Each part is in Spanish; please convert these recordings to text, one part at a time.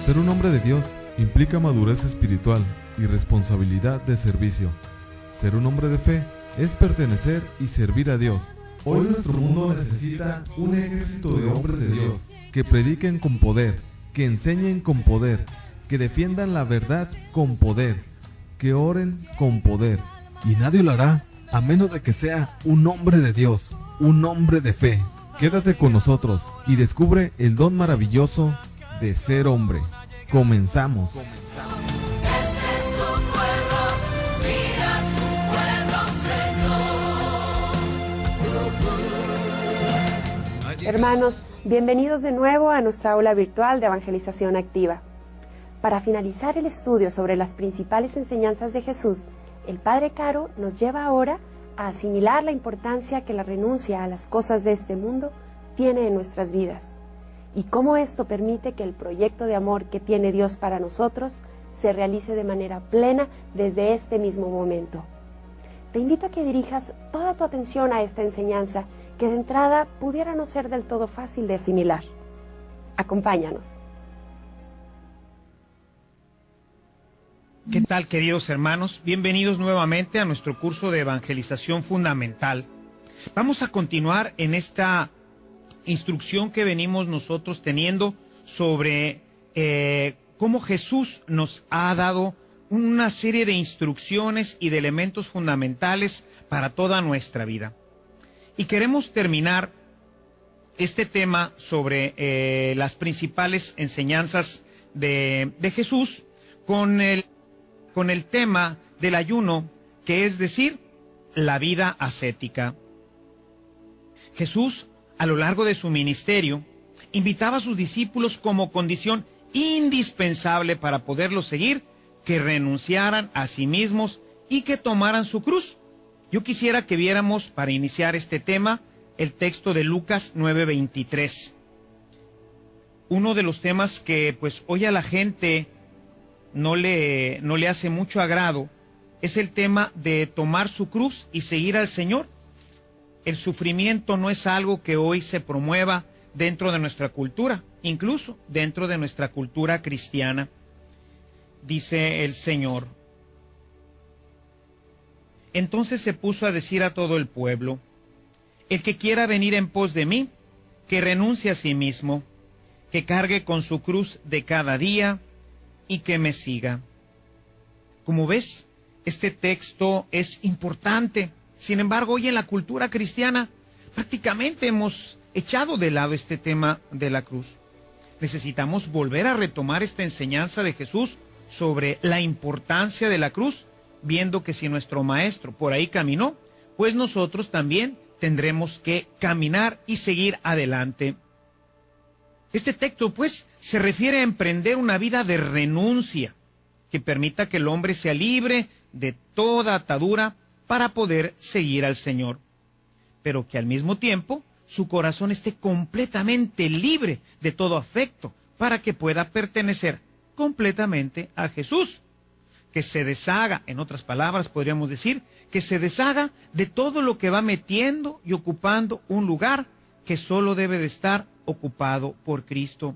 Ser un hombre de Dios implica madurez espiritual y responsabilidad de servicio. Ser un hombre de fe es pertenecer y servir a Dios. Hoy nuestro mundo necesita un ejército de hombres de Dios que prediquen con poder, que enseñen con poder, que defiendan la verdad con poder, que oren con poder. Y nadie lo hará a menos de que sea un hombre de Dios, un hombre de fe. Quédate con nosotros y descubre el don maravilloso de ser hombre. Comenzamos. Hermanos, bienvenidos de nuevo a nuestra aula virtual de evangelización activa. Para finalizar el estudio sobre las principales enseñanzas de Jesús, el Padre Caro nos lleva ahora a asimilar la importancia que la renuncia a las cosas de este mundo tiene en nuestras vidas y cómo esto permite que el proyecto de amor que tiene Dios para nosotros se realice de manera plena desde este mismo momento. Te invito a que dirijas toda tu atención a esta enseñanza que de entrada pudiera no ser del todo fácil de asimilar. Acompáñanos. ¿Qué tal, queridos hermanos? Bienvenidos nuevamente a nuestro curso de evangelización fundamental. Vamos a continuar en esta instrucción que venimos nosotros teniendo sobre cómo Jesús nos ha dado una serie de instrucciones y de elementos fundamentales para toda nuestra vida. Y queremos terminar este tema sobre las principales enseñanzas de Jesús con el tema del ayuno, que es decir, la vida ascética. Jesús, a lo largo de su ministerio, invitaba a sus discípulos como condición indispensable para poderlo seguir, que renunciaran a sí mismos y que tomaran su cruz. Yo quisiera que viéramos, para iniciar este tema, el texto de Lucas 9:23. Uno de los temas que pues hoy a la gente no le hace mucho agrado es el tema de tomar su cruz y seguir al Señor. El sufrimiento no es algo que hoy se promueva dentro de nuestra cultura, incluso dentro de nuestra cultura cristiana. Dice el Señor: entonces se puso a decir a todo el pueblo: el que quiera venir en pos de mí, que renuncie a sí mismo, que cargue con su cruz de cada día y que me siga. Como ves, este texto es importante. Sin embargo, hoy en la cultura cristiana prácticamente hemos echado de lado este tema de la cruz. Necesitamos volver a retomar esta enseñanza de Jesús sobre la importancia de la cruz, viendo que si nuestro maestro por ahí caminó, pues nosotros también tendremos que caminar y seguir adelante. Este texto, pues, se refiere a emprender una vida de renuncia, que permita que el hombre sea libre de toda atadura para poder seguir al Señor, pero que al mismo tiempo su corazón esté completamente libre de todo afecto para que pueda pertenecer completamente a Jesús. Que se deshaga, en otras palabras podríamos decir, que se deshaga de todo lo que va metiendo y ocupando un lugar que solo debe de estar ocupado por Cristo.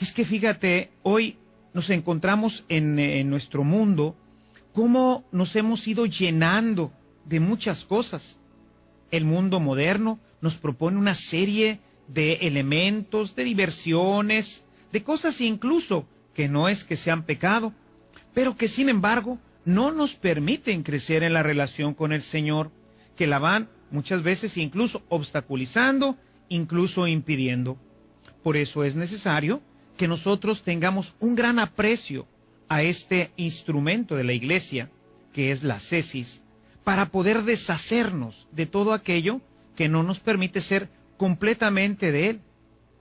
Es que fíjate, hoy nos encontramos en nuestro mundo cómo nos hemos ido llenando de muchas cosas. El mundo moderno nos propone una serie de elementos, de diversiones, de cosas incluso que no es que sean pecado, pero que sin embargo no nos permiten crecer en la relación con el Señor, que la van muchas veces incluso obstaculizando, incluso impidiendo. Por eso es necesario que nosotros tengamos un gran aprecio a este instrumento de la Iglesia, que es la ascesis, para poder deshacernos de todo aquello que no nos permite ser completamente de Él,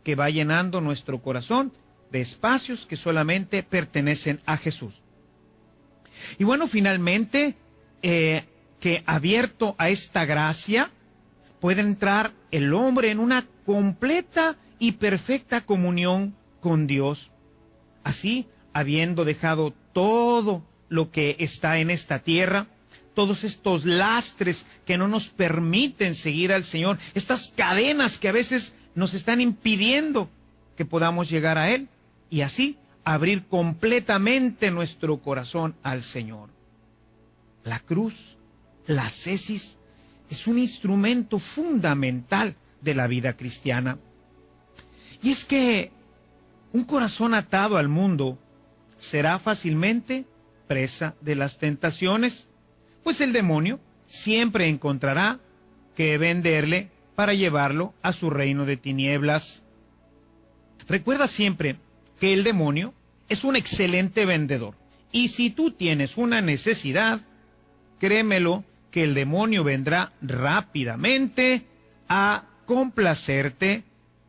que va llenando nuestro corazón de espacios que solamente pertenecen a Jesús. Y bueno, finalmente, que abierto a esta gracia, puede entrar el hombre en una completa y perfecta comunión con Dios. Así, habiendo dejado todo lo que está en esta tierra, todos estos lastres que no nos permiten seguir al Señor, estas cadenas que a veces nos están impidiendo que podamos llegar a Él, y así abrir completamente nuestro corazón al Señor. La cruz, la ascesis, es un instrumento fundamental de la vida cristiana. Y es que un corazón atado al mundo será fácilmente presa de las tentaciones, pues el demonio siempre encontrará que venderle para llevarlo a su reino de tinieblas. Recuerda siempre que el demonio es un excelente vendedor. Y si tú tienes una necesidad, créemelo que el demonio vendrá rápidamente a complacerte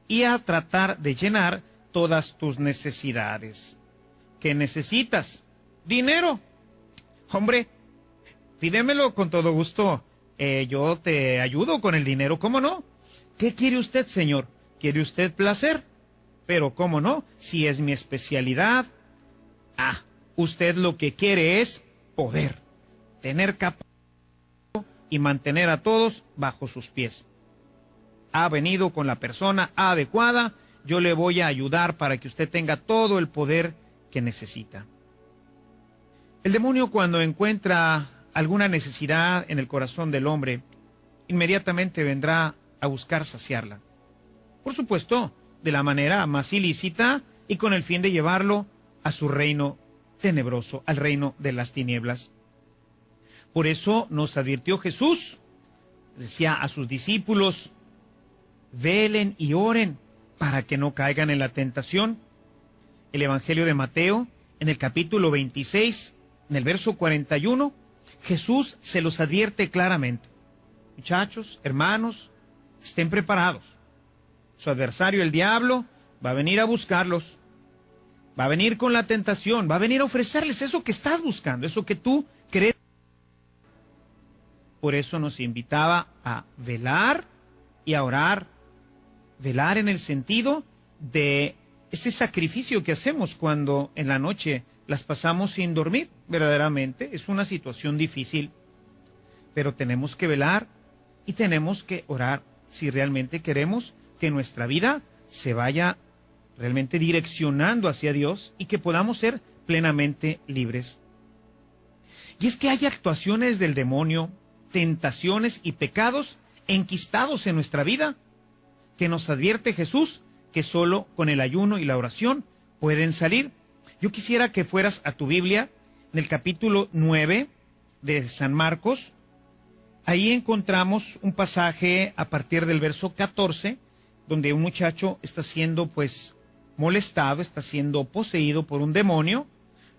y a tratar de llenar todas tus necesidades. ¿Qué necesitas? Dinero. Hombre, pídemelo con todo gusto. Yo te ayudo con el dinero, ¿cómo no? ¿Qué quiere usted, señor? ¿Quiere usted placer? Pero ¿cómo no? Si es mi especialidad. Usted lo que quiere es poder, tener capacidad y mantener a todos bajo sus pies. Ha venido con la persona adecuada, yo le voy a ayudar para que usted tenga todo el poder que necesita. El demonio, cuando encuentra alguna necesidad en el corazón del hombre, inmediatamente vendrá a buscar saciarla. Por supuesto, de la manera más ilícita y con el fin de llevarlo a su reino tenebroso, al reino de las tinieblas. Por eso nos advirtió Jesús, decía a sus discípulos: velen y oren para que no caigan en la tentación. El Evangelio de Mateo, en el capítulo 26, en el verso 41, Jesús se los advierte claramente. Muchachos, hermanos, estén preparados. Su adversario, el diablo, va a venir a buscarlos. Va a venir con la tentación, va a venir a ofrecerles eso que estás buscando, eso que tú crees. Por eso nos invitaba a velar y a orar. Velar en el sentido de ese sacrificio que hacemos cuando en la noche las pasamos sin dormir. Verdaderamente es una situación difícil, pero tenemos que velar y tenemos que orar si realmente queremos que nuestra vida se vaya realmente direccionando hacia Dios y que podamos ser plenamente libres. Y es que hay actuaciones del demonio, tentaciones y pecados enquistados en nuestra vida que nos advierte Jesús que solo con el ayuno y la oración pueden salir. Yo quisiera que fueras a tu Biblia, en el capítulo 9 de San Marcos. Ahí encontramos un pasaje a partir del verso 14, donde un muchacho está siendo molestado, está siendo poseído por un demonio.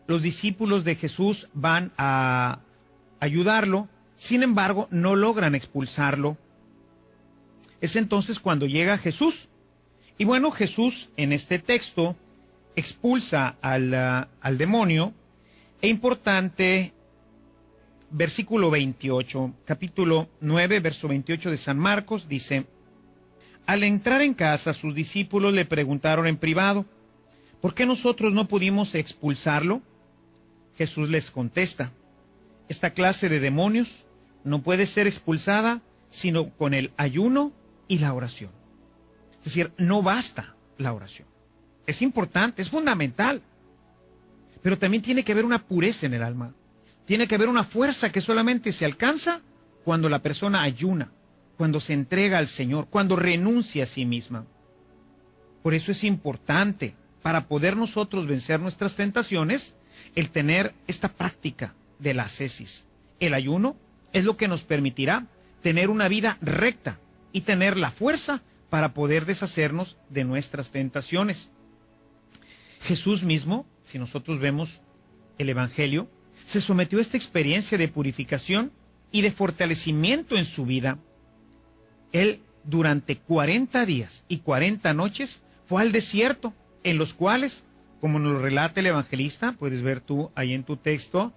Los discípulos de Jesús van a ayudarlo, sin embargo no logran expulsarlo. Es entonces cuando llega Jesús. Y bueno, Jesús en este texto expulsa al demonio. E importante, versículo 28, capítulo 9, verso 28 de San Marcos, dice: al entrar en casa, sus discípulos le preguntaron en privado: ¿por qué nosotros no pudimos expulsarlo? Jesús les contesta: esta clase de demonios no puede ser expulsada sino con el ayuno y la oración. Es decir, no basta la oración. Es importante, es fundamental. Pero también tiene que haber una pureza en el alma. Tiene que haber una fuerza que solamente se alcanza cuando la persona ayuna, cuando se entrega al Señor, cuando renuncia a sí misma. Por eso es importante, para poder nosotros vencer nuestras tentaciones, el tener esta práctica de la ascesis. El ayuno es lo que nos permitirá tener una vida recta y tener la fuerza para poder deshacernos de nuestras tentaciones. Jesús mismo, si nosotros vemos el Evangelio, se sometió a esta experiencia de purificación y de fortalecimiento en su vida. Él, durante 40 días y 40 noches, fue al desierto, en los cuales, como nos lo relata el evangelista, puedes ver tú ahí en tu texto,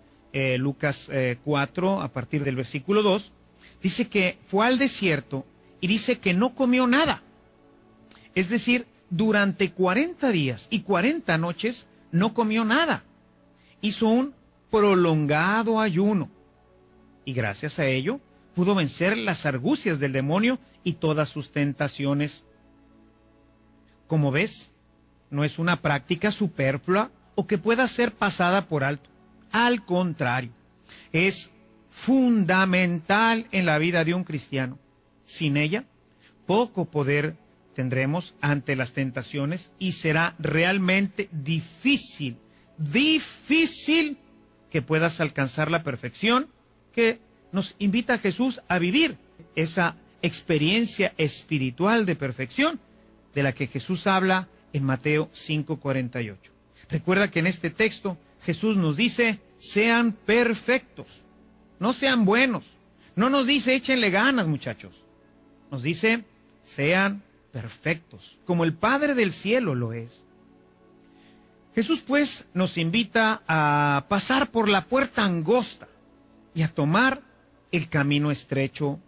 Lucas 4, a partir del versículo 2, dice que fue al desierto y dice que no comió nada. Es decir, durante 40 días y 40 noches no comió nada. Hizo un prolongado ayuno y gracias a ello pudo vencer las argucias del demonio y todas sus tentaciones. Como ves, no es una práctica superflua o que pueda ser pasada por alto. Al contrario, es fundamental en la vida de un cristiano. Sin ella, poco poder tendremos ante las tentaciones y será realmente difícil que puedas alcanzar la perfección que nos invita Jesús a vivir, esa experiencia espiritual de perfección de la que Jesús habla en Mateo 5:48. Recuerda que en este texto Jesús nos dice, sean perfectos, no sean buenos. No nos dice, échenle ganas, muchachos. Nos dice, sean perfectos, como el Padre del cielo lo es. Jesús, pues, nos invita a pasar por la puerta angosta y a tomar el camino estrecho.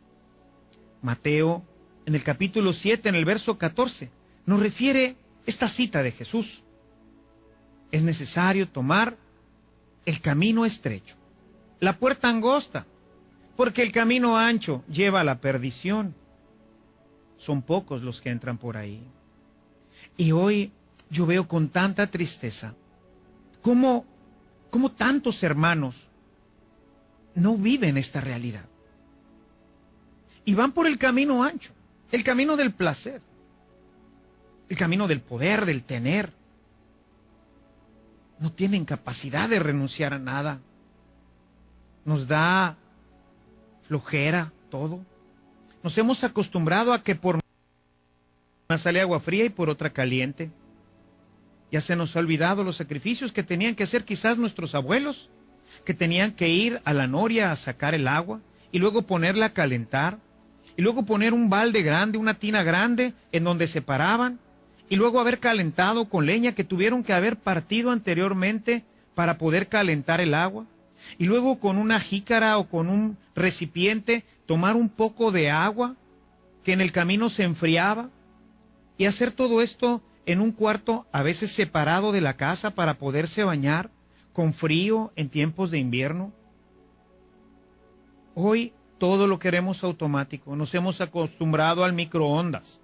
Mateo, en el capítulo 7, en el verso 14, nos refiere esta cita de Jesús. Es necesario tomar el camino estrecho, la puerta angosta, porque el camino ancho lleva a la perdición. Son pocos los que entran por ahí. Y hoy yo veo con tanta tristeza cómo tantos hermanos no viven esta realidad. Y van por el camino ancho, el camino del placer, el camino del poder, del tener. No tienen capacidad de renunciar a nada. Nos da flojera todo. Nos hemos acostumbrado a que por una sale agua fría y por otra caliente. Ya se nos ha olvidado los sacrificios que tenían que hacer quizás nuestros abuelos, que tenían que ir a la noria a sacar el agua y luego ponerla a calentar y luego poner un balde grande, una tina grande en donde se paraban y luego haber calentado con leña que tuvieron que haber partido anteriormente para poder calentar el agua y luego con una jícara o con un recipiente tomar un poco de agua que en el camino se enfriaba y hacer todo esto en un cuarto a veces separado de la casa para poderse bañar con frío en tiempos de invierno. Hoy todo lo queremos automático, nos hemos acostumbrado al microondas.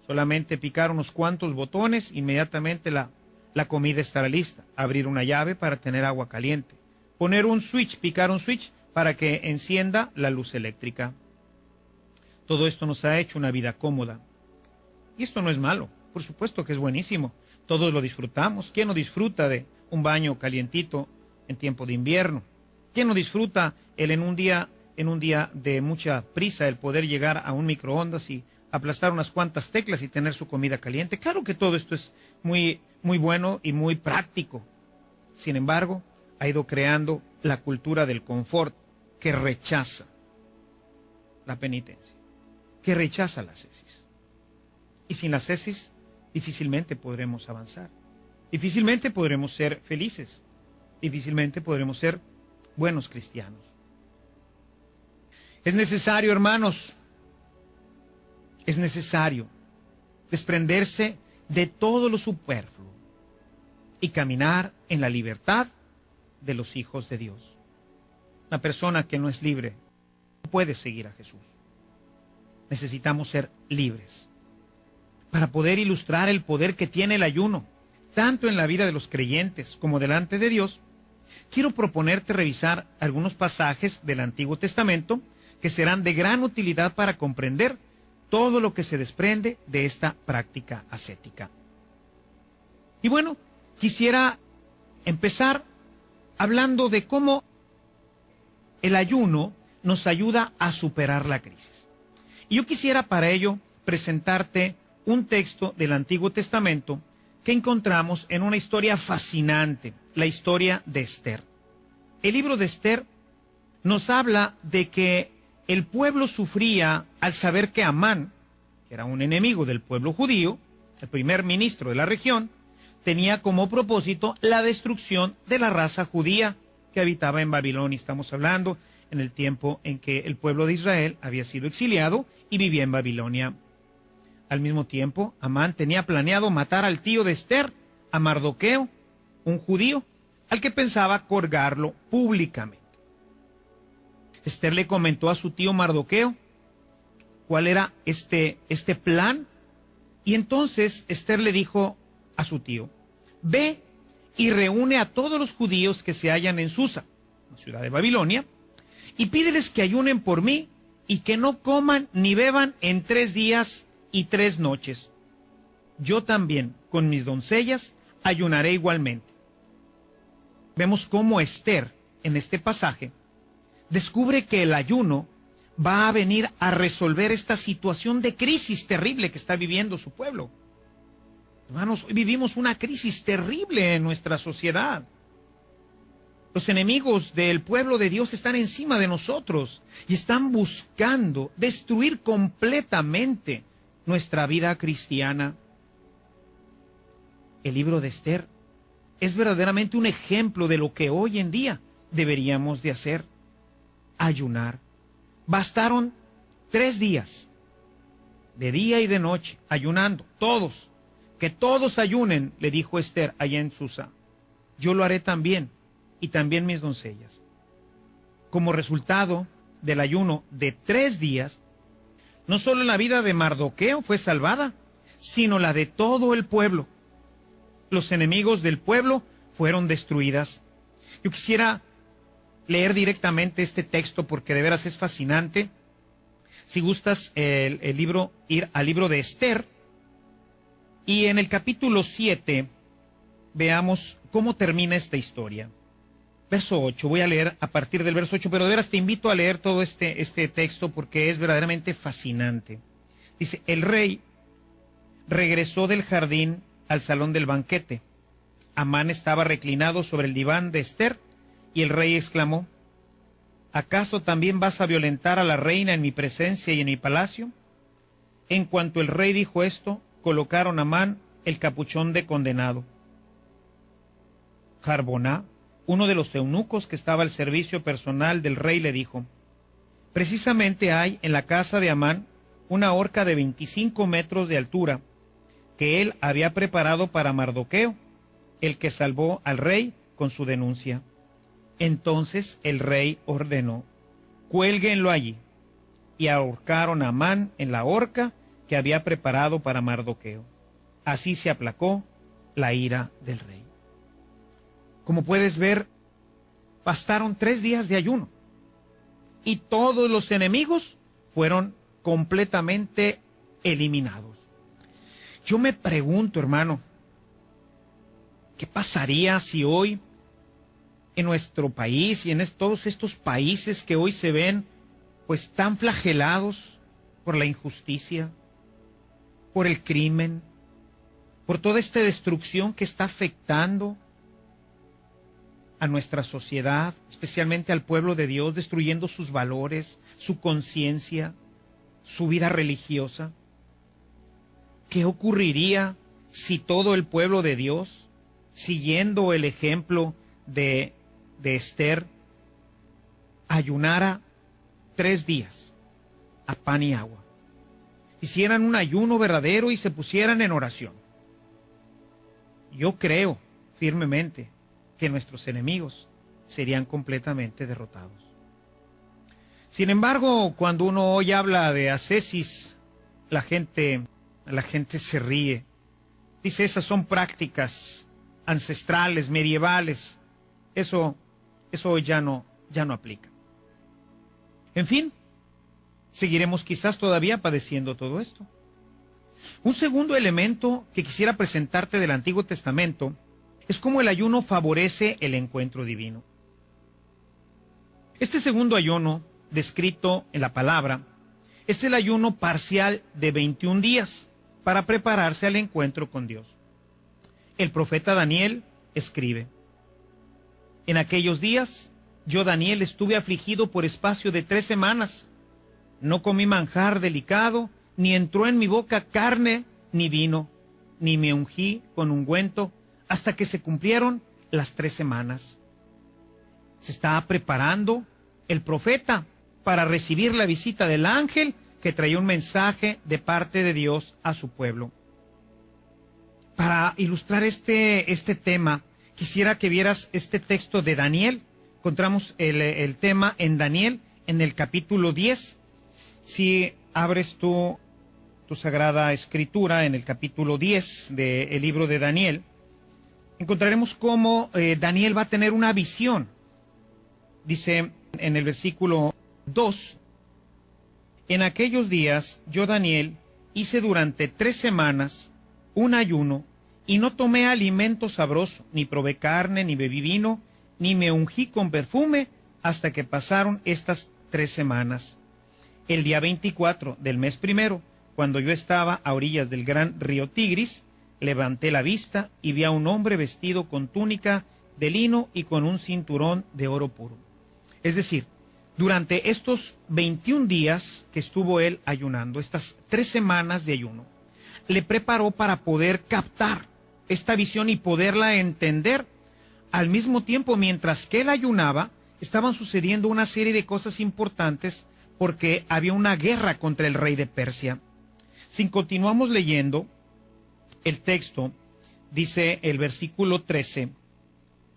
Solamente picar unos cuantos botones, inmediatamente la comida estará lista. Abrir una llave para tener agua caliente. Poner un switch, picar un switch para que encienda la luz eléctrica. Todo esto nos ha hecho una vida cómoda. Y esto no es malo, por supuesto que es buenísimo. Todos lo disfrutamos. ¿Quién no disfruta de un baño calientito en tiempo de invierno? ¿Quién no disfruta en un día de mucha prisa el poder llegar a un microondas y aplastar unas cuantas teclas y tener su comida caliente? Claro que todo esto es muy, muy bueno y muy práctico. Sin embargo, ha ido creando la cultura del confort que rechaza la penitencia, que rechaza la ascesis. Y sin la ascesis difícilmente podremos avanzar, difícilmente podremos ser felices, difícilmente podremos ser buenos cristianos. Es necesario, hermanos, es necesario desprenderse de todo lo superfluo y caminar en la libertad de los hijos de Dios. Una persona que no es libre no puede seguir a Jesús. Necesitamos ser libres para poder ilustrar el poder que tiene el ayuno, tanto en la vida de los creyentes como delante de Dios. Quiero proponerte revisar algunos pasajes del Antiguo Testamento que serán de gran utilidad para comprender todo lo que se desprende de esta práctica ascética. Y bueno, quisiera empezar hablando de cómo el ayuno nos ayuda a superar la crisis. Y yo quisiera para ello presentarte un texto del Antiguo Testamento que encontramos en una historia fascinante, la historia de Esther. El libro de Esther nos habla de que el pueblo sufría al saber que Amán, que era un enemigo del pueblo judío, el primer ministro de la región, tenía como propósito la destrucción de la raza judía que habitaba en Babilonia. Estamos hablando en el tiempo en que el pueblo de Israel había sido exiliado y vivía en Babilonia. Al mismo tiempo, Amán tenía planeado matar al tío de Esther, a Mardoqueo, un judío, al que pensaba colgarlo públicamente. Esther le comentó a su tío Mardoqueo cuál era este plan, y entonces Esther le dijo a su tío: ve y reúne a todos los judíos que se hallan en Susa, la ciudad de Babilonia, y pídeles que ayunen por mí y que no coman ni beban en 3 días y 3 noches. Yo también, con mis doncellas, ayunaré igualmente. Vemos cómo Esther, en este pasaje, descubre que el ayuno va a venir a resolver esta situación de crisis terrible que está viviendo su pueblo. Hermanos, hoy vivimos una crisis terrible en nuestra sociedad. Los enemigos del pueblo de Dios están encima de nosotros y están buscando destruir completamente nuestra vida cristiana. El libro de Esther es verdaderamente un ejemplo de lo que hoy en día deberíamos de hacer: ayunar. Bastaron 3 días, de día y de noche, ayunando, todos. Que todos ayunen, le dijo Esther allá en Susa. Yo lo haré también, y también mis doncellas. Como resultado del ayuno de 3 días, no solo la vida de Mardoqueo fue salvada, sino la de todo el pueblo. Los enemigos del pueblo fueron destruidas. Yo quisiera leer directamente este texto porque de veras es fascinante. Si gustas el libro, ir al libro de Esther, y en el capítulo 7 veamos cómo termina esta historia. Verso 8, voy a leer a partir del verso 8, pero de veras te invito a leer todo este texto porque es verdaderamente fascinante. Dice: el rey regresó del jardín al salón del banquete. Amán estaba reclinado sobre el diván de Esther, y el rey exclamó: ¿acaso también vas a violentar a la reina en mi presencia y en mi palacio? En cuanto el rey dijo esto, colocaron a Amán el capuchón de condenado. Jarboná, uno de los eunucos que estaba al servicio personal del rey, le dijo: precisamente hay en la casa de Amán una horca de 25 metros de altura que él había preparado para Mardoqueo, el que salvó al rey con su denuncia. Entonces el rey ordenó: cuélguenlo allí, y ahorcaron a Amán en la horca que había preparado para Mardoqueo. Así se aplacó la ira del rey. Como puedes ver, bastaron 3 días de ayuno y todos los enemigos fueron completamente eliminados. Yo me pregunto, hermano, ¿qué pasaría si hoy en nuestro país y en todos estos países que hoy se ven pues tan flagelados por la injusticia, por el crimen, por toda esta destrucción que está afectando a nuestra sociedad, especialmente al pueblo de Dios, destruyendo sus valores, su conciencia, su vida religiosa? ¿Qué ocurriría si todo el pueblo de Dios, siguiendo el ejemplo de Esther, ayunara 3 días a pan y agua? Hicieran un ayuno verdadero y se pusieran en oración. Yo creo firmemente que nuestros enemigos serían completamente derrotados. Sin embargo, cuando uno hoy habla de ascesis, la gente se ríe. Dice: esas son prácticas ancestrales, medievales. Eso hoy ya no aplica. En fin, seguiremos quizás todavía padeciendo todo esto. Un segundo elemento que quisiera presentarte del Antiguo Testamento es cómo el ayuno favorece el encuentro divino. Este segundo ayuno, descrito en la palabra, es el ayuno parcial de 21 días para prepararse al encuentro con Dios. El profeta Daniel escribe: en aquellos días, yo Daniel estuve afligido por espacio de 3 semanas. No comí manjar delicado, ni entró en mi boca carne ni vino, ni me ungí con ungüento, hasta que se cumplieron las 3 semanas. Se estaba preparando el profeta para recibir la visita del ángel que traía un mensaje de parte de Dios a su pueblo. Para ilustrar este tema, quisiera que vieras este texto de Daniel. Encontramos el tema en Daniel, en el capítulo 10. Si abres tu Sagrada Escritura en el capítulo 10 del libro de Daniel, encontraremos cómo Daniel va a tener una visión. Dice en el versículo 2, en aquellos días yo, Daniel, hice durante 3 semanas un ayuno y no tomé alimento sabroso, ni probé carne, ni bebí vino, ni me ungí con perfume hasta que pasaron estas 3 semanas. El día 24 del mes primero, cuando yo estaba a orillas del gran río Tigris, levanté la vista y vi a un hombre vestido con túnica de lino y con un cinturón de oro puro. Es decir, durante estos 21 días que estuvo él ayunando, estas 3 semanas de ayuno, le preparó para poder captar esta visión y poderla entender. Al mismo tiempo, mientras que él ayunaba, estaban sucediendo una serie de cosas importantes porque había una guerra contra el rey de Persia. Si continuamos leyendo el texto, dice el versículo 13,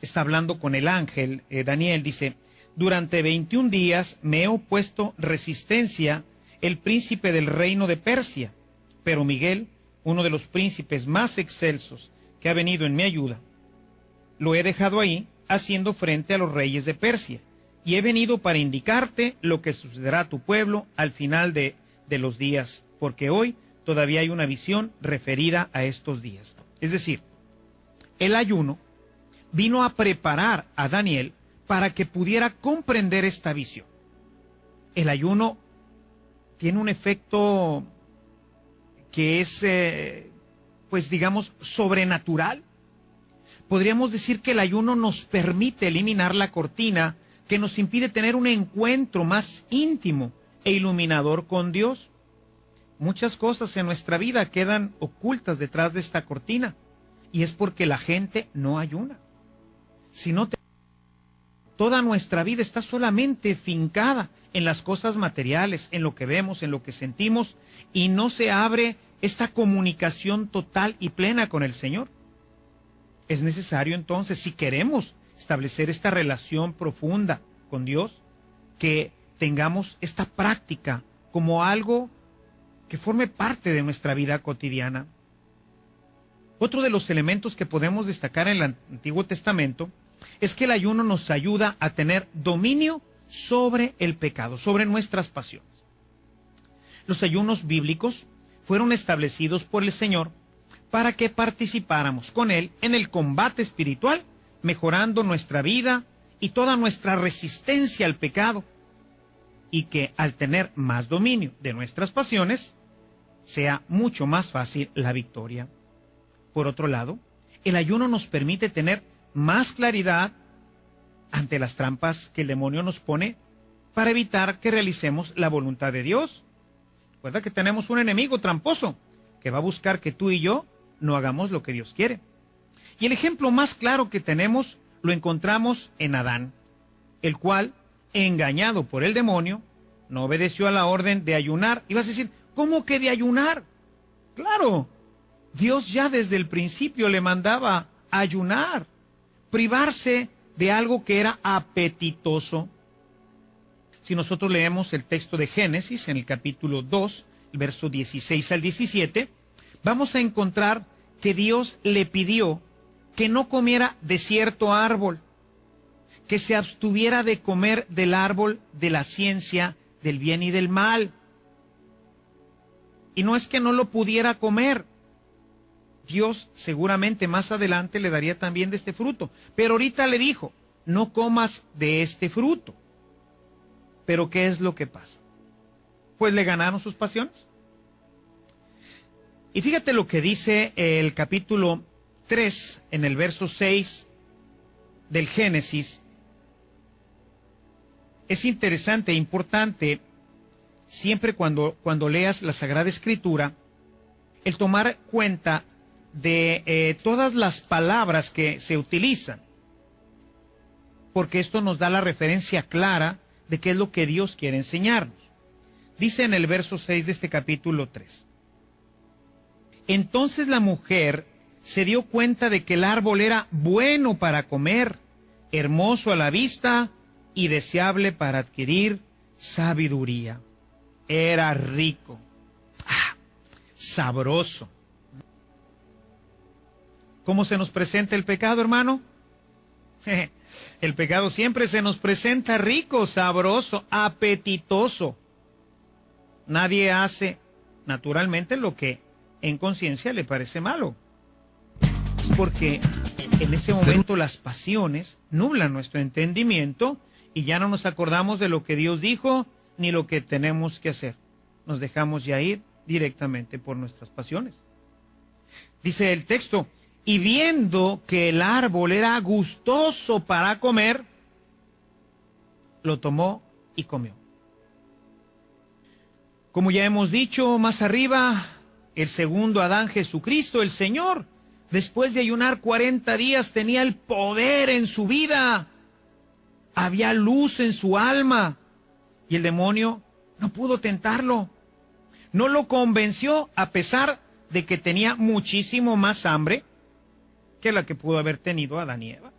está hablando con el ángel, Daniel dice, durante 21 días me he opuesto resistencia el príncipe del reino de Persia, pero Miguel, uno de los príncipes más excelsos que ha venido en mi ayuda, lo he dejado ahí haciendo frente a los reyes de Persia, y he venido para indicarte lo que sucederá a tu pueblo al final de los días, porque hoy todavía hay una visión referida a estos días. Es decir, el ayuno vino a preparar a Daniel para que pudiera comprender esta visión. El ayuno tiene un efecto que es, pues digamos, sobrenatural. Podríamos decir que el ayuno nos permite eliminar la cortina que nos impide tener un encuentro más íntimo e iluminador con Dios. Muchas cosas en nuestra vida quedan ocultas detrás de esta cortina, y es porque la gente no ayuna. Si no, toda nuestra vida está solamente fincada en las cosas materiales, en lo que vemos, en lo que sentimos, y no se abre esta comunicación total y plena con el Señor. Es necesario entonces, si queremos establecer esta relación profunda con Dios, que tengamos esta práctica como algo que forme parte de nuestra vida cotidiana. Otro de los elementos que podemos destacar en el Antiguo Testamento es que el ayuno nos ayuda a tener dominio sobre el pecado, sobre nuestras pasiones. Los ayunos bíblicos fueron establecidos por el Señor para que participáramos con Él en el combate espiritual, mejorando nuestra vida y toda nuestra resistencia al pecado, y que al tener más dominio de nuestras pasiones, sea mucho más fácil la victoria. Por otro lado, el ayuno nos permite tener más claridad ante las trampas que el demonio nos pone para evitar que realicemos la voluntad de Dios. Recuerda que tenemos un enemigo tramposo que va a buscar que tú y yo no hagamos lo que Dios quiere. Y el ejemplo más claro que tenemos lo encontramos en Adán, el cual, engañado por el demonio, no obedeció a la orden de ayunar. Y vas a decir, ¿cómo que de ayunar? Claro, Dios ya desde el principio le mandaba ayunar, privarse de algo que era apetitoso. Si nosotros leemos el texto de Génesis en el capítulo 2, el verso 16 al 17, vamos a encontrar que Dios le pidió que no comiera de cierto árbol, que se abstuviera de comer del árbol de la ciencia del bien y del mal. Y no es que no lo pudiera comer. Dios seguramente más adelante le daría también de este fruto. Pero ahorita le dijo, no comas de este fruto. Pero ¿qué es lo que pasa? Pues le ganaron sus pasiones. Y fíjate lo que dice el capítulo 3 en el verso 6 del Génesis. Es interesante e importante siempre cuando leas la Sagrada Escritura, el tomar cuenta de todas las palabras que se utilizan, porque esto nos da la referencia clara de qué es lo que Dios quiere enseñarnos. Dice en el verso 6 de este capítulo 3, entonces la mujer se dio cuenta de que el árbol era bueno para comer, hermoso a la vista y deseable para adquirir sabiduría. Era rico, sabroso. ¿Cómo se nos presenta el pecado, hermano? El pecado siempre se nos presenta rico, sabroso, apetitoso. Nadie hace naturalmente lo que en conciencia le parece malo. Es porque en ese momento las pasiones nublan nuestro entendimiento y ya no nos acordamos de lo que Dios dijo ni lo que tenemos que hacer. Nos dejamos ya ir directamente por nuestras pasiones. Dice el texto, y viendo que el árbol era gustoso para comer, lo tomó y comió. Como ya hemos dicho más arriba, el segundo Adán, Jesucristo, el Señor, después de ayunar 40 días, tenía el poder en su vida. Había luz en su alma. Y el demonio no pudo tentarlo. No lo convenció a pesar de que tenía muchísimo más hambre que la que pudo haber tenido Adán y Eva.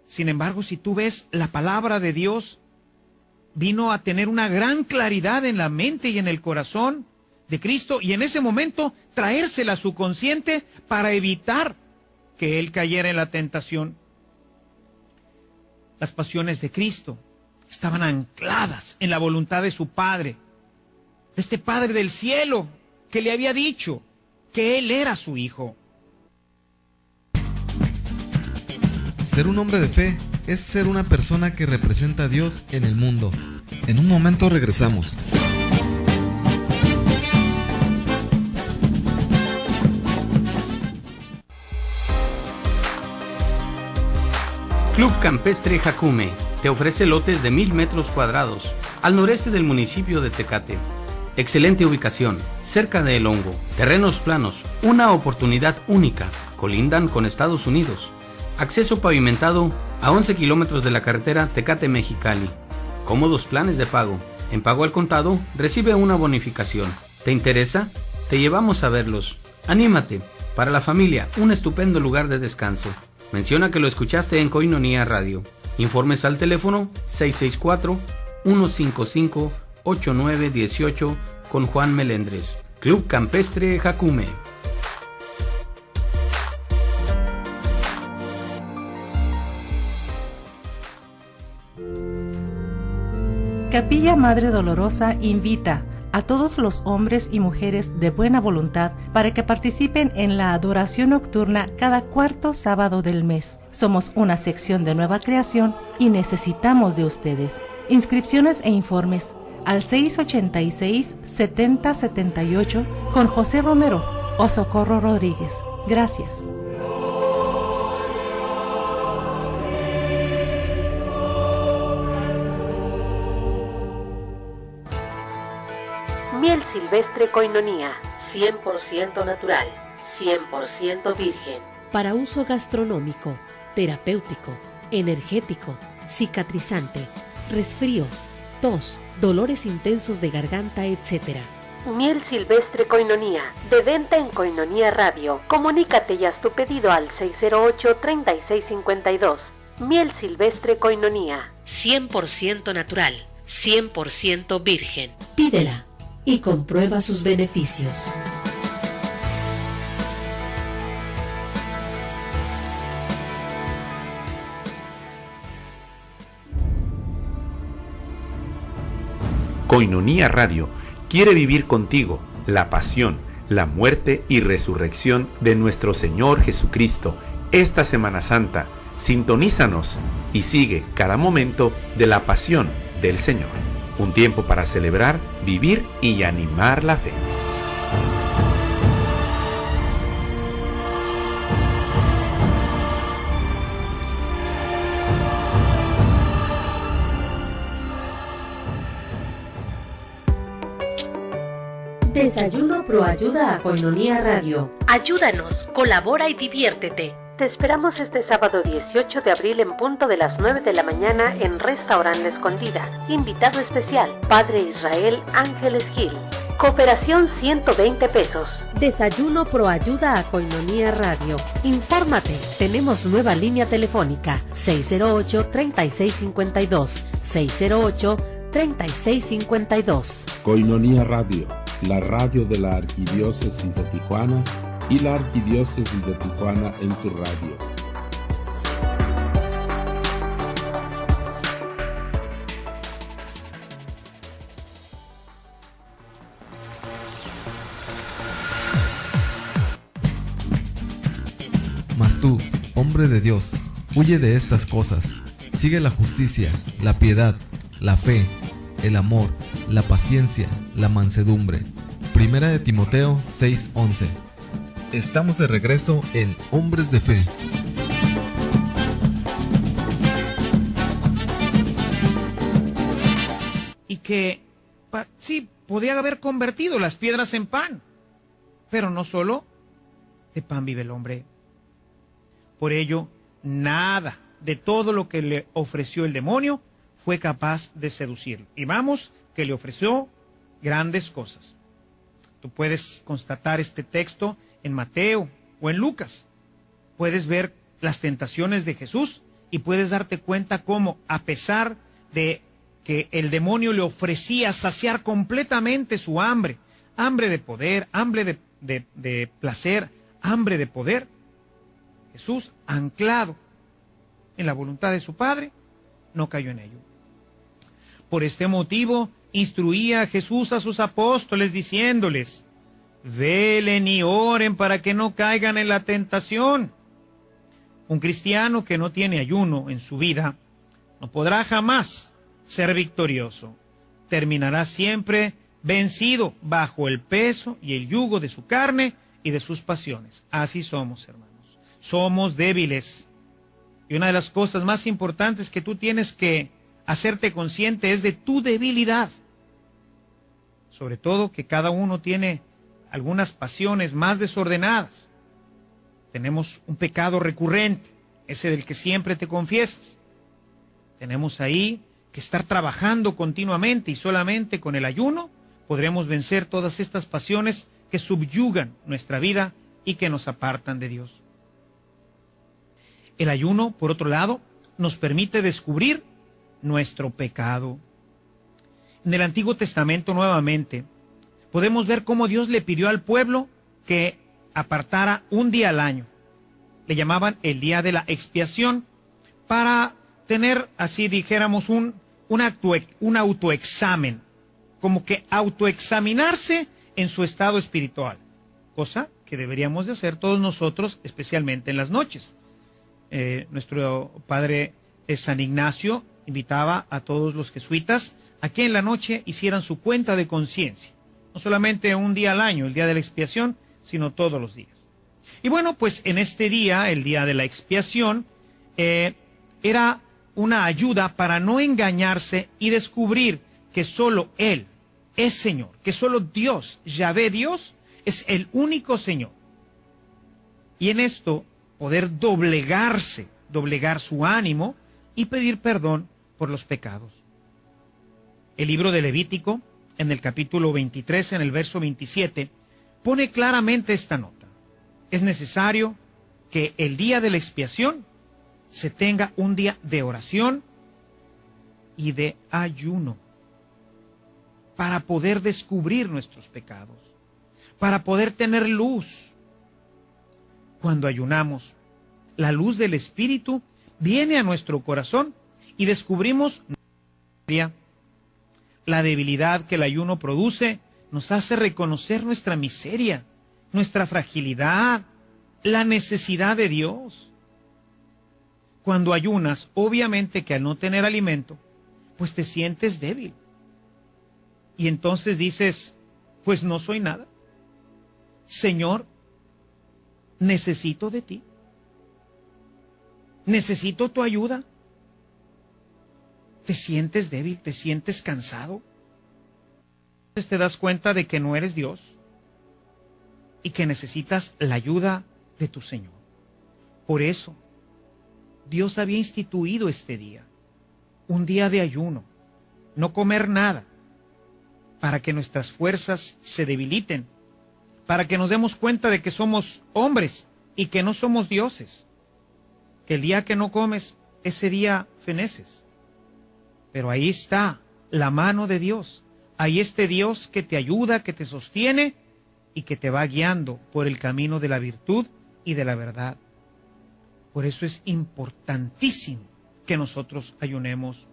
Sin embargo, si tú ves, la palabra de Dios vino a tener una gran claridad en la mente y en el corazón de Cristo, y en ese momento traérsela a su consciente para evitar que él cayera en la tentación. Las pasiones de Cristo estaban ancladas en la voluntad de su Padre, de este Padre del cielo, que le había dicho que él era su Hijo. Ser un hombre de fe es ser una persona que representa a Dios en el mundo. En un momento regresamos. Club Campestre Jacume te ofrece lotes de 1000 metros cuadrados al noreste del municipio de Tecate. Excelente ubicación, cerca de El Hongo, terrenos planos, una oportunidad única, colindan con Estados Unidos. Acceso pavimentado a 11 kilómetros de la carretera Tecate-Mexicali. Cómodos planes de pago. En pago al contado, recibe una bonificación. ¿Te interesa? Te llevamos a verlos. Anímate. Para la familia, un estupendo lugar de descanso. Menciona que lo escuchaste en Koinonia Radio. Informes al teléfono 664-155-8918 con Juan Melendres. Club Campestre Jacume. Capilla Madre Dolorosa invita a todos los hombres y mujeres de buena voluntad para que participen en la adoración nocturna cada cuarto sábado del mes. Somos una sección de nueva creación y necesitamos de ustedes. Inscripciones e informes al 686-7078 con José Romero o Socorro Rodríguez. Gracias. Miel silvestre Koinonia, 100% natural, 100% virgen. Para uso gastronómico, terapéutico, energético, cicatrizante, resfríos, tos, dolores intensos de garganta, etc. Miel silvestre Koinonia, de venta en Koinonia Radio. Comunícate y haz tu pedido al 608-3652. Miel silvestre Koinonia, 100% natural, 100% virgen. Pídela y comprueba sus beneficios. Koinonia Radio quiere vivir contigo la pasión, la muerte y resurrección de nuestro Señor Jesucristo esta Semana Santa. Sintonízanos y sigue cada momento de la pasión del Señor. Un tiempo para celebrar, vivir y animar la fe. Desayuno Proayuda a Koinonia Radio. Ayúdanos, colabora y diviértete. Te esperamos este sábado 18 de abril en punto de las 9 de la mañana en Restaurant La Escondida. Invitado especial, Padre Israel Ángeles Gil. Cooperación 120 pesos. Desayuno Proayuda a Koinonia Radio. Infórmate. Tenemos nueva línea telefónica 608-3652. 608-3652. Koinonia Radio, la radio de la Arquidiócesis de Tijuana, y la Arquidiócesis de Tijuana en tu radio. Mas tú, hombre de Dios, huye de estas cosas. Sigue la justicia, la piedad, la fe, el amor, la paciencia, la mansedumbre. Primera de Timoteo 6:11. Estamos de regreso en Hombres de Fe. Y que sí, podía haber convertido las piedras en pan, pero no solo de pan vive el hombre. Por ello, nada de todo lo que le ofreció el demonio fue capaz de seducirlo. Y vamos, que le ofreció grandes cosas. Tú puedes constatar este texto en Mateo o en Lucas. Puedes ver las tentaciones de Jesús y puedes darte cuenta cómo, a pesar de que el demonio le ofrecía saciar completamente su hambre, hambre de poder, hambre de placer, hambre de poder, Jesús, anclado en la voluntad de su Padre, no cayó en ello. Por este motivo, instruía Jesús a sus apóstoles diciéndoles: velen y oren para que no caigan en la tentación. Un cristiano que no tiene ayuno en su vida no podrá jamás ser victorioso. Terminará siempre vencido bajo el peso y el yugo de su carne y de sus pasiones. Así somos, hermanos. Somos débiles. Y una de las cosas más importantes que tú tienes que hacerte consciente es de tu debilidad. Sobre todo que cada uno tiene algunas pasiones más desordenadas. Tenemos un pecado recurrente, ese del que siempre te confiesas. Tenemos ahí que estar trabajando continuamente, y solamente con el ayuno podremos vencer todas estas pasiones que subyugan nuestra vida y que nos apartan de Dios. El ayuno, por otro lado, nos permite descubrir nuestro pecado. En el Antiguo Testamento, nuevamente, podemos ver cómo Dios le pidió al pueblo que apartara un día al año. Le llamaban el día de la expiación, para tener, así dijéramos, un autoexamen, como que autoexaminarse en su estado espiritual, cosa que deberíamos de hacer todos nosotros, especialmente en las noches. Nuestro padre San Ignacio invitaba a todos los jesuitas a que en la noche hicieran su cuenta de conciencia, no solamente un día al año, el día de la expiación, sino todos los días. Y bueno, pues en este día, el día de la expiación, era una ayuda para no engañarse y descubrir que solo Él es Señor, que solo Dios, Yahvé Dios, es el único Señor. Y en esto poder doblegar su ánimo y pedir perdón por los pecados. El libro de Levítico, en el capítulo 23, en el verso 27, pone claramente esta nota. Es necesario que el día de la expiación se tenga un día de oración y de ayuno para poder descubrir nuestros pecados, para poder tener luz. Cuando ayunamos, la luz del Espíritu viene a nuestro corazón y descubrimos la debilidad que el ayuno produce. Nos hace reconocer nuestra miseria, nuestra fragilidad, la necesidad de Dios. Cuando ayunas, obviamente que al no tener alimento, pues te sientes débil. Y entonces dices, pues no soy nada. Señor, necesito de ti. Necesito tu ayuda. Te sientes débil, te sientes cansado. Entonces te das cuenta de que no eres Dios y que necesitas la ayuda de tu Señor. Por eso, Dios había instituido este día, un día de ayuno, no comer nada, para que nuestras fuerzas se debiliten, para que nos demos cuenta de que somos hombres y que no somos dioses, que el día que no comes, ese día feneces. Pero ahí está la mano de Dios, ahí está Dios que te ayuda, que te sostiene y que te va guiando por el camino de la virtud y de la verdad. Por eso es importantísimo que nosotros ayunemos.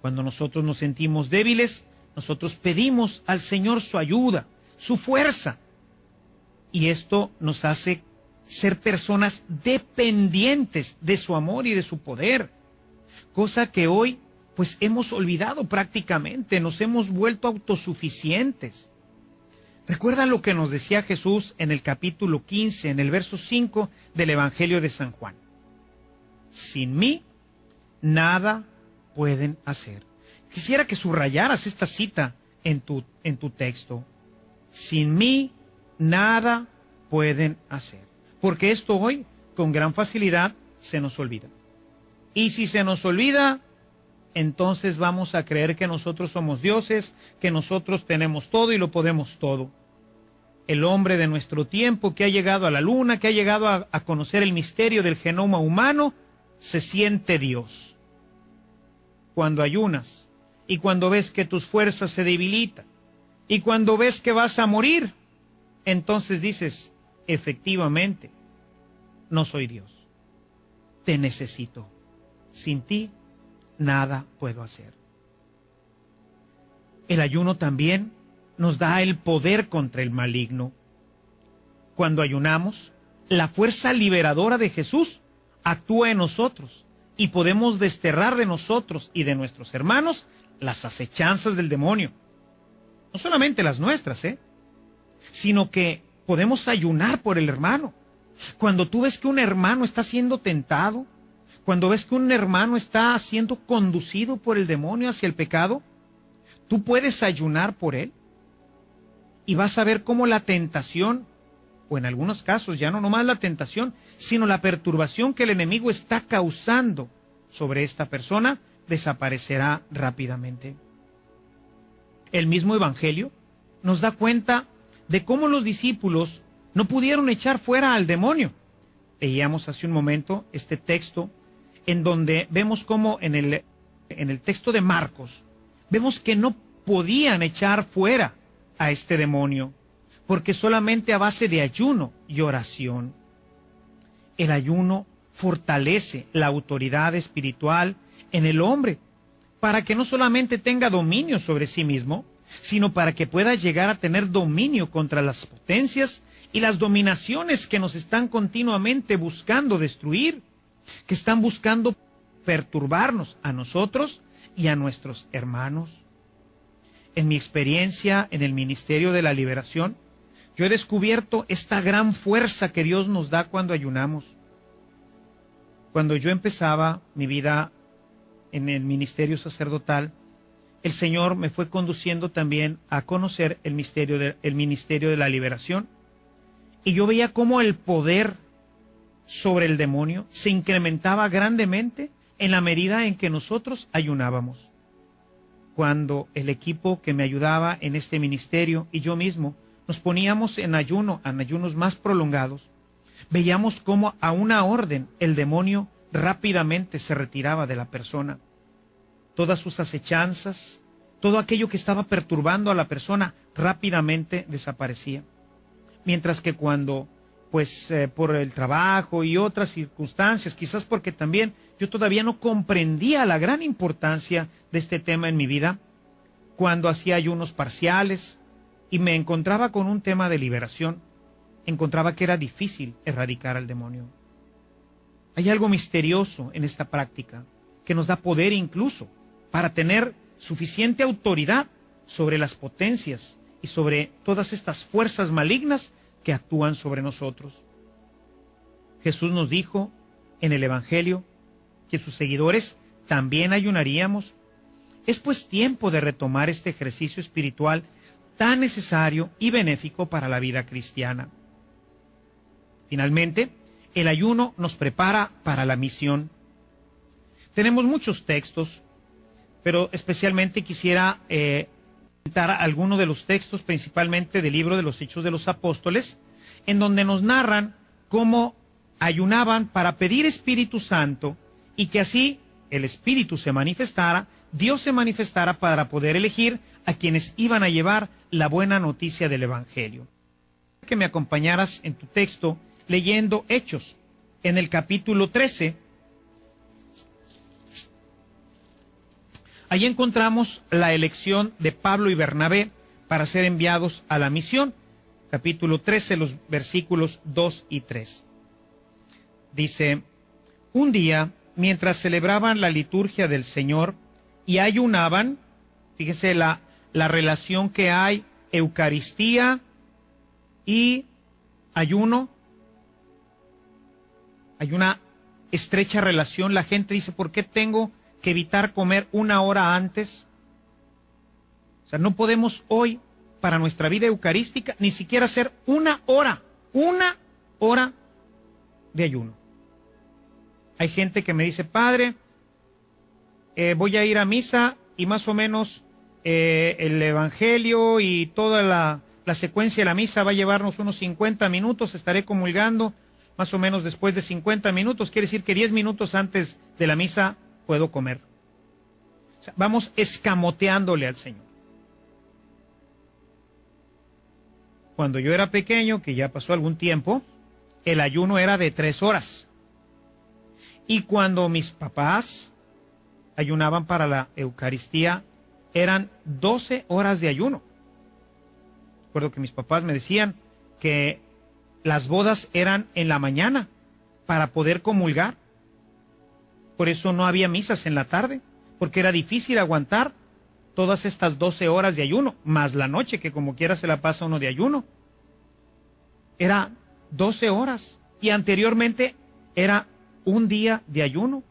Cuando nosotros nos sentimos débiles, nosotros pedimos al Señor su ayuda, su fuerza. Y esto nos hace ser personas dependientes de su amor y de su poder. Cosa que hoy pues hemos olvidado prácticamente, nos hemos vuelto autosuficientes. Recuerda lo que nos decía Jesús en el capítulo 15, en el verso 5 del Evangelio de San Juan. Sin mí, nada pueden hacer. Quisiera que subrayaras esta cita en tu texto. Sin mí, nada pueden hacer. Porque esto hoy, con gran facilidad, se nos olvida. Y si se nos olvida, entonces vamos a creer que nosotros somos dioses, que nosotros tenemos todo y lo podemos todo. El hombre de nuestro tiempo que ha llegado a la luna, que ha llegado a conocer el misterio del genoma humano, se siente Dios. Cuando ayunas y cuando ves que tus fuerzas se debilitan y cuando ves que vas a morir, entonces dices, efectivamente, no soy Dios. Te necesito. Sin ti, nada puedo hacer. El ayuno también nos da el poder contra el maligno. Cuando ayunamos, la fuerza liberadora de Jesús actúa en nosotros y podemos desterrar de nosotros y de nuestros hermanos las acechanzas del demonio. No solamente las nuestras, sino que podemos ayunar por el hermano. Cuando tú ves que un hermano está siendo tentado, cuando ves que un hermano está siendo conducido por el demonio hacia el pecado, tú puedes ayunar por él y vas a ver cómo la tentación, o en algunos casos ya no nomás la tentación, sino la perturbación que el enemigo está causando sobre esta persona, desaparecerá rápidamente. El mismo Evangelio nos da cuenta de cómo los discípulos no pudieron echar fuera al demonio. Leíamos hace un momento este texto en donde vemos cómo en el texto de Marcos, vemos que no podían echar fuera a este demonio, porque solamente a base de ayuno y oración. El ayuno fortalece la autoridad espiritual en el hombre, para que no solamente tenga dominio sobre sí mismo, sino para que pueda llegar a tener dominio contra las potencias y las dominaciones que nos están continuamente buscando destruir, que están buscando perturbarnos a nosotros y a nuestros hermanos. En mi experiencia en el Ministerio de la Liberación, yo he descubierto esta gran fuerza que Dios nos da cuando ayunamos. Cuando yo empezaba mi vida en el ministerio sacerdotal, el Señor me fue conduciendo también a conocer el Ministerio de la Liberación. Y yo veía cómo el poder sobre el demonio se incrementaba grandemente en la medida en que nosotros ayunábamos. Cuando el equipo que me ayudaba en este ministerio y yo mismo nos poníamos en ayunos más prolongados, veíamos cómo a una orden el demonio rápidamente se retiraba de la persona. Todas sus acechanzas, todo aquello que estaba perturbando a la persona rápidamente desaparecía. Mientras que cuando, por el trabajo y otras circunstancias, quizás porque también yo todavía no comprendía la gran importancia de este tema en mi vida, cuando hacía ayunos parciales y me encontraba con un tema de liberación, encontraba que era difícil erradicar al demonio. Hay algo misterioso en esta práctica que nos da poder incluso para tener suficiente autoridad sobre las potencias y sobre todas estas fuerzas malignas que actúan sobre nosotros. Jesús nos dijo en el Evangelio que sus seguidores también ayunaríamos. Es pues tiempo de retomar este ejercicio espiritual tan necesario y benéfico para la vida cristiana. Finalmente, el ayuno nos prepara para la misión. Tenemos muchos textos, pero especialmente quisiera citar algunos de los textos, principalmente del libro de los Hechos de los Apóstoles, en donde nos narran cómo ayunaban para pedir Espíritu Santo y que así el Espíritu se manifestara, Dios se manifestara para poder elegir a quienes iban a llevar la buena noticia del Evangelio. Que me acompañaras en tu texto leyendo Hechos, en el capítulo 13. Ahí encontramos la elección de Pablo y Bernabé para ser enviados a la misión. Capítulo 13, los versículos 2 y 3. Dice: un día, mientras celebraban la liturgia del Señor y ayunaban, fíjese la relación que hay, Eucaristía y ayuno. Hay una estrecha relación. La gente dice: ¿por qué tengo que evitar comer una hora antes? O sea, no podemos hoy, para nuestra vida eucarística, ni siquiera hacer una hora de ayuno. Hay gente que me dice: padre, voy a ir a misa y más o menos el evangelio y toda la secuencia de la misa va a llevarnos unos 50 minutos, estaré comulgando más o menos después de 50 minutos, quiere decir que 10 minutos antes de la misa puedo comer. O sea, vamos escamoteándole al Señor. Cuando yo era pequeño, que ya pasó algún tiempo, el ayuno era de 3 horas. Y cuando mis papás ayunaban para la Eucaristía, eran 12 horas de ayuno. Recuerdo que mis papás me decían que las bodas eran en la mañana para poder comulgar. Por eso no había misas en la tarde, porque era difícil aguantar todas estas 12 horas de ayuno, más la noche, que como quiera se la pasa uno de ayuno. Era 12 horas y anteriormente era un día de ayuno.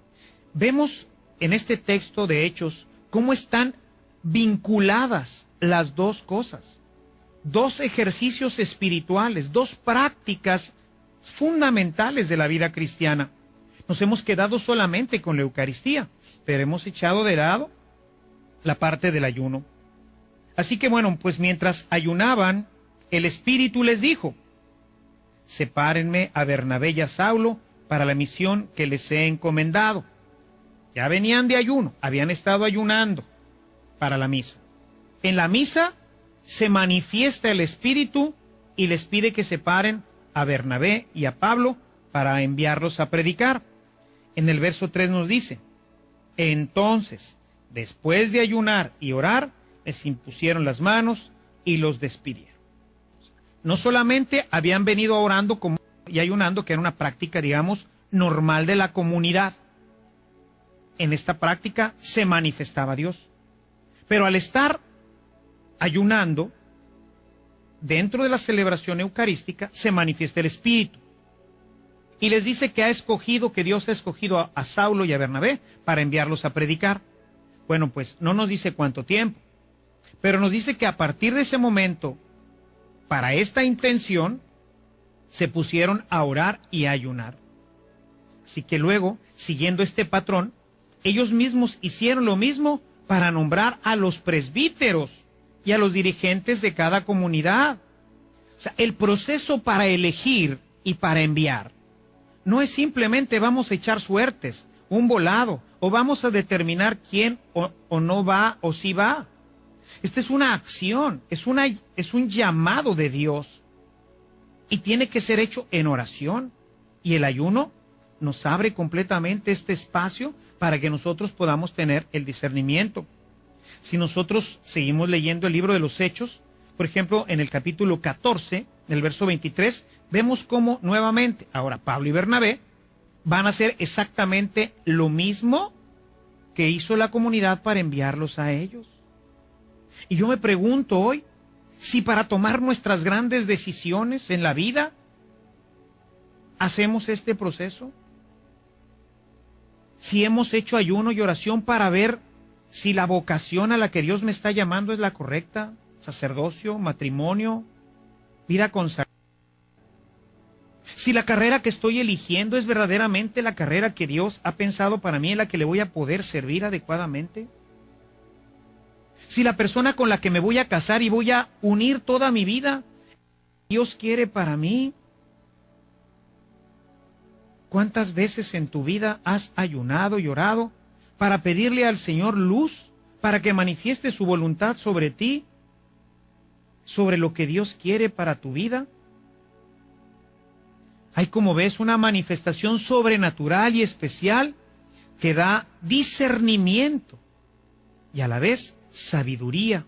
Vemos en este texto de Hechos cómo están vinculadas las dos cosas. Dos ejercicios espirituales, dos prácticas fundamentales de la vida cristiana. Nos hemos quedado solamente con la Eucaristía, pero hemos echado de lado la parte del ayuno. Así que bueno, pues mientras ayunaban, el Espíritu les dijo: sepárenme a Bernabé y a Saulo para la misión que les he encomendado. Ya venían de ayuno, habían estado ayunando para la misa. En la misa se manifiesta el Espíritu y les pide que separen a Bernabé y a Pablo para enviarlos a predicar. En el verso 3 nos dice: entonces, después de ayunar y orar, les impusieron las manos y los despidieron. No solamente habían venido orando y ayunando, que era una práctica, digamos, normal de la comunidad. En esta práctica se manifestaba Dios. Pero al estar ayunando, dentro de la celebración eucarística, se manifiesta el Espíritu. Y les dice que Dios ha escogido a Saulo y a Bernabé para enviarlos a predicar. Bueno, pues no nos dice cuánto tiempo, pero nos dice que a partir de ese momento, para esta intención, se pusieron a orar y a ayunar. Así que luego, siguiendo este patrón, ellos mismos hicieron lo mismo para nombrar a los presbíteros y a los dirigentes de cada comunidad. O sea, el proceso para elegir y para enviar no es simplemente vamos a echar suertes, un volado, o vamos a determinar quién o no va o sí va. Esta es una acción, es un llamado de Dios y tiene que ser hecho en oración. Y el ayuno nos abre completamente este espacio para que nosotros podamos tener el discernimiento. Si nosotros seguimos leyendo el libro de los Hechos, por ejemplo, en el capítulo 14, en el verso 23, vemos cómo nuevamente, ahora Pablo y Bernabé van a hacer exactamente lo mismo que hizo la comunidad para enviarlos a ellos. Y yo me pregunto hoy, si para tomar nuestras grandes decisiones en la vida, hacemos este proceso. Si hemos hecho ayuno y oración para ver si la vocación a la que Dios me está llamando es la correcta, sacerdocio, matrimonio, vida consagrada. Si la carrera que estoy eligiendo es verdaderamente la carrera que Dios ha pensado para mí, en la que le voy a poder servir adecuadamente. Si la persona con la que me voy a casar y voy a unir toda mi vida, Dios quiere para mí. ¿Cuántas veces en tu vida has ayunado y orado para pedirle al Señor luz, para que manifieste su voluntad sobre ti, sobre lo que Dios quiere para tu vida? Hay, como ves, una manifestación sobrenatural y especial que da discernimiento y a la vez sabiduría,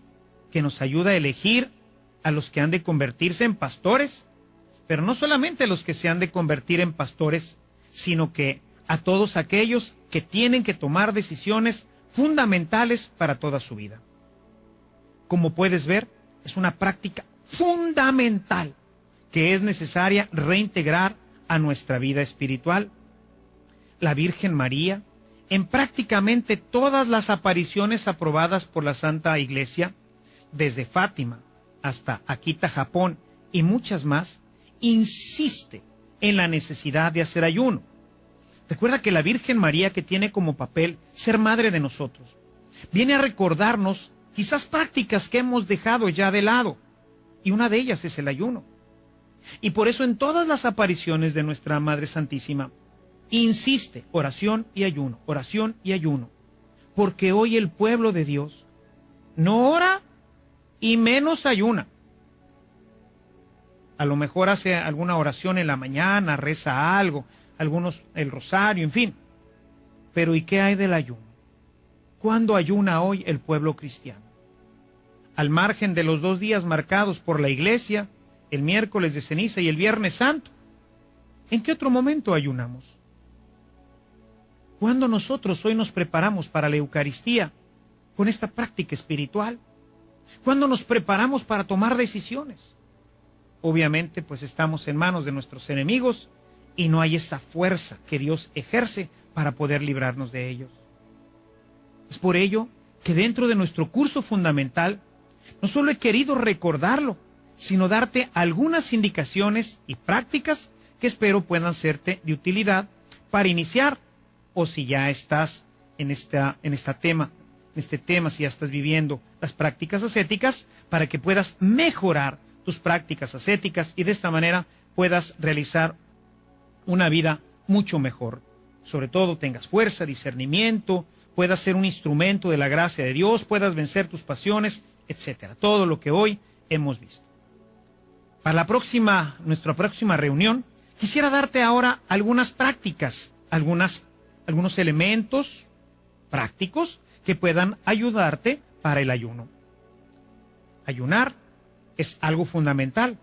que nos ayuda a elegir a los que han de convertirse en pastores, pero no solamente a los que se han de convertir en pastores, sino que a todos aquellos que tienen que tomar decisiones fundamentales para toda su vida. Como puedes ver, es una práctica fundamental que es necesaria reintegrar a nuestra vida espiritual. La Virgen María, en prácticamente todas las apariciones aprobadas por la Santa Iglesia, desde Fátima hasta Akita, Japón y muchas más, insiste en la necesidad de hacer ayuno. Recuerda que la Virgen María, que tiene como papel ser madre de nosotros, viene a recordarnos quizás prácticas que hemos dejado ya de lado, y una de ellas es el ayuno. Y por eso en todas las apariciones de nuestra Madre Santísima insiste oración y ayuno, porque hoy el pueblo de Dios no ora y menos ayuna. A lo mejor hace alguna oración en la mañana, reza algo, algunos el rosario, en fin. Pero ¿y qué hay del ayuno? ¿Cuándo ayuna hoy el pueblo cristiano? Al margen de los 2 días marcados por la Iglesia, el miércoles de ceniza y el viernes santo, ¿en qué otro momento ayunamos? ¿Cuándo nosotros hoy nos preparamos para la Eucaristía con esta práctica espiritual? ¿Cuándo nos preparamos para tomar decisiones? Obviamente, pues estamos en manos de nuestros enemigos y no hay esa fuerza que Dios ejerce para poder librarnos de ellos. Es por ello que dentro de nuestro curso fundamental no solo he querido recordarlo, sino darte algunas indicaciones y prácticas que espero puedan serte de utilidad para iniciar, o si ya estás en este tema, si ya estás viviendo las prácticas ascéticas, para que puedas mejorar tus prácticas ascéticas y de esta manera puedas realizar una vida mucho mejor. Sobre todo tengas fuerza, discernimiento, puedas ser un instrumento de la gracia de Dios, puedas vencer tus pasiones, etcétera. Todo lo que hoy hemos visto. Para nuestra próxima reunión, quisiera darte ahora algunas prácticas, algunos elementos prácticos que puedan ayudarte para el ayuno. Ayunar es algo fundamental,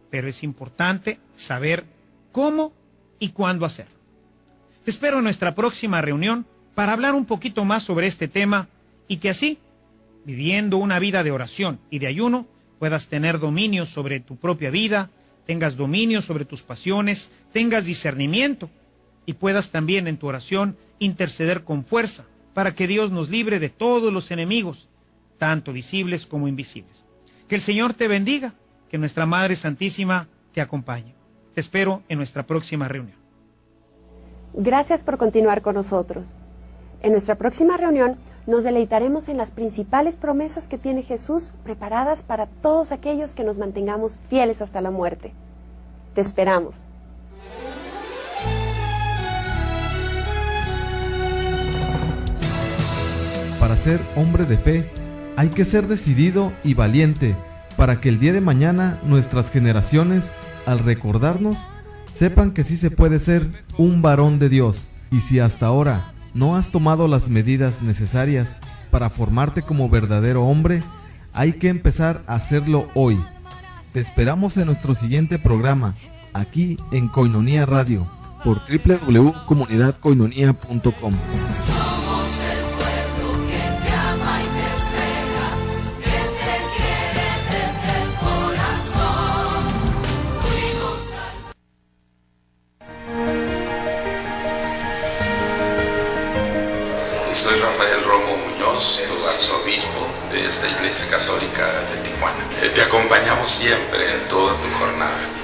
pero es importante saber cómo y cuándo hacerlo. Te espero en nuestra próxima reunión para hablar un poquito más sobre este tema y que así, viviendo una vida de oración y de ayuno, puedas tener dominio sobre tu propia vida, tengas dominio sobre tus pasiones, tengas discernimiento y puedas también en tu oración interceder con fuerza para que Dios nos libre de todos los enemigos, tanto visibles como invisibles. Que el Señor te bendiga, que nuestra Madre Santísima te acompañe. Te espero en nuestra próxima reunión. Gracias por continuar con nosotros. En nuestra próxima reunión nos deleitaremos en las principales promesas que tiene Jesús preparadas para todos aquellos que nos mantengamos fieles hasta la muerte. Te esperamos. Para ser hombre de fe, hay que ser decidido y valiente para que el día de mañana nuestras generaciones, al recordarnos, sepan que sí se puede ser un varón de Dios. Y si hasta ahora no has tomado las medidas necesarias para formarte como verdadero hombre, hay que empezar a hacerlo hoy. Te esperamos en nuestro siguiente programa, aquí en Koinonia Radio, por www.comunidadkoinonia.com. Soy Rafael Romo Muñoz, tu arzobispo de esta Iglesia Católica de Tijuana. Te acompañamos siempre en toda tu jornada.